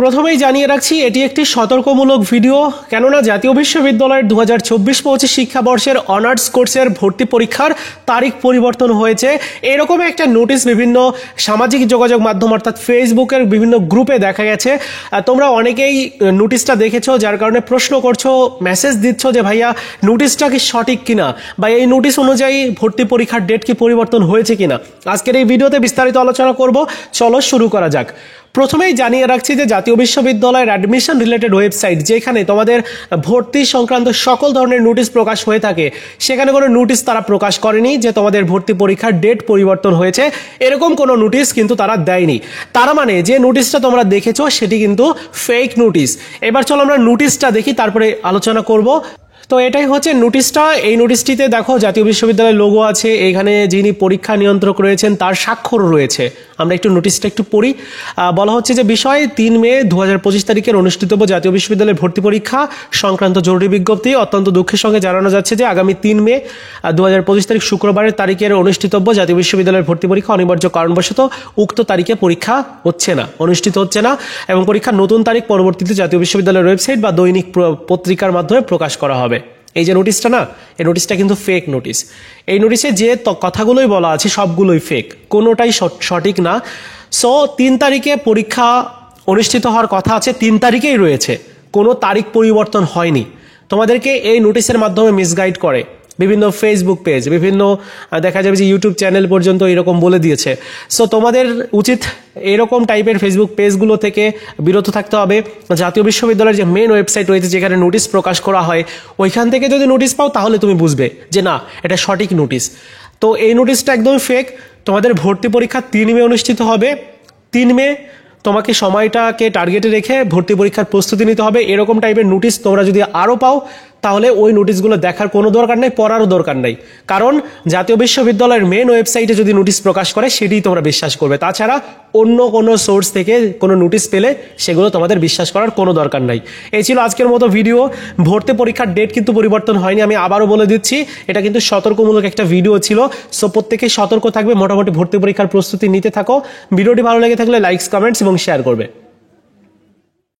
প্রথমেই জানিয়ে রাখছি এটি একটি সতর্কমূলক ভিডিও, কেননা জাতীয় বিশ্ববিদ্যালয়ের 2024-25 শিক্ষাবর্ষের অনার্স কোর্সের ভর্তি পরীক্ষার তারিখ পরিবর্তন হয়েছে। এরকম একটা নোটিশ বিভিন্ন সামাজিক যোগাযোগ মাধ্যম অর্থাৎ ফেসবুকের বিভিন্ন গ্রুপে দেখা গেছে। তোমরা অনেকেই নোটিশটা দেখেছো, যার কারণে প্রশ্ন করছো, মেসেজ দিচ্ছ যে ভাইয়া নোটিশটা কি সঠিক কিনা বা এই নোটিশ অনুযায়ী ভর্তি পরীক্ষার ডেট কি পরিবর্তন হয়েছে কিনা। আজকের এই ভিডিওতে বিস্তারিত আলোচনা করব, চলো শুরু করা যাক। প্রথমেই জানিয়ে রাখছি যে জাতীয় বিশ্ববিদ্যালয়ের অ্যাডমিশন রিলেটেড ওয়েবসাইট, যেখানে তোমাদের ভর্তি সংক্রান্ত সকল ধরনের নোটিশ প্রকাশ হয়ে থাকে, সেখানে কোনো নোটিশ তারা প্রকাশ করেনি যে তোমাদের ভর্তি পরীক্ষার ডেট পরিবর্তন হয়েছে, এরকম কোনো নোটিশ কিন্তু তারা দেয়নি। তার মানে যে নোটিশটা তোমরা দেখেছো সেটি কিন্তু ফেক নোটিশ। এবার চলো আমরা নোটিশটা দেখি, তারপরে আলোচনা করব। তো এটাই হচ্ছে নোটিশটা। এই নোটিশটিতে দেখো জাতীয় বিশ্ববিদ্যালয়ের লোগো আছে, এখানে যিনি পরীক্ষা নিয়ন্ত্রক রয়েছেন তার স্বাক্ষর রয়েছে। আমরা একটু নোটিশটা একটু পড়ি। বলা হচ্ছে যে বিষয় 3 মে 2025 তারিখের অনুষ্ঠিতব্য জাতীয় বিশ্ববিদ্যালয়ের ভর্তি পরীক্ষা সংক্রান্ত জরুরি বিজ্ঞপ্তি। অত্যন্ত দুঃখের সঙ্গে জানানো যাচ্ছে যে আগামী 3 মে 2025 তারিখ শুক্রবারের তারিখের অনুষ্ঠিতব্য জাতীয় বিশ্ববিদ্যালয়ের ভর্তি পরীক্ষা অনিবার্য কারণবশত উক্ত তারিখে পরীক্ষা হচ্ছে না, অনুষ্ঠিত হচ্ছে না, এবং পরীক্ষার নতুন তারিখ পরবর্তীতে জাতীয় বিশ্ববিদ্যালয়ের ওয়েবসাইট বা দৈনিক পত্রিকার মাধ্যমে প্রকাশ করা হবে। এই যে নোটিশটা না, এই নোটিশটা কিন্তু ফেক নোটিশ। এই নোটিশে যে কথাগুলোই বলা আছে সবগুলোই ফেক, কোনোটাই সঠিক না। সো 3 তারিখে পরীক্ষা অনুষ্ঠিত হওয়ার কথা আছে, 3 তারিখেই রয়েছে, কোনো তারিখ পরিবর্তন হয়নি। তোমাদেরকে এই নোটিশের মাধ্যমে মিসগাইড করে বিভিন্ন ফেসবুক পেজ, বিভিন্ন দেখা যাবে যে ইউটিউব চ্যানেল পর্যন্ত এরকম বলে দিয়েছে। সো তোমাদের উচিত এরকম টাইপের ফেসবুক পেজগুলো থেকে বিরত থাকতে হবে। জাতীয় বিশ্ববিদ্যালয়ের যে মেন ওয়েবসাইট রয়েছে যেখানে নোটিশ প্রকাশ করা হয়, ওইখান থেকে যদি নোটিশ পাও তাহলে তুমি বুঝবে যে না, এটা সঠিক নোটিশ। তো এই নোটিশটা একদমই ফেক। তোমাদের ভর্তি পরীক্ষা 3 মে অনুষ্ঠিত হবে। 3 মে তোমাকে সময়টাকে টার্গেটে রেখে ভর্তি পরীক্ষার প্রস্তুতি নিতে হবে। এরকম টাইপের নোটিশ তোমরা যদি আরও পাও তাহলে ওই নোটিশগুলো দেখার কোনো দরকার নেই, পড়ারও দরকার নেই। কারণ জাতীয় বিশ্ববিদ্যালয়ের মেন ওয়েবসাইটে যদি নোটিশ প্রকাশ করে সেটাই তোমরা বিশ্বাস করবে। তাছাড়া অন্য কোনো সোর্স থেকে কোনো নোটিশ পেলে সেগুলো তোমাদের বিশ্বাস করার কোনো দরকার নাই। এই ছিল আজকের মতো ভিডিও। ভর্তি পরীক্ষার ডেট কিন্তু পরিবর্তন হয়নি, আমি আবারও বলে দিচ্ছি। এটা কিন্তু সতর্কমূলক একটা ভিডিও ছিল। সো প্রত্যেকেই সতর্ক থাকবে, মোটামুটি ভর্তি পরীক্ষার প্রস্তুতি নিতে থাকো। ভিডিওটি ভালো লেগে থাকলে লাইকস, কমেন্টস এবং শেয়ার করবে।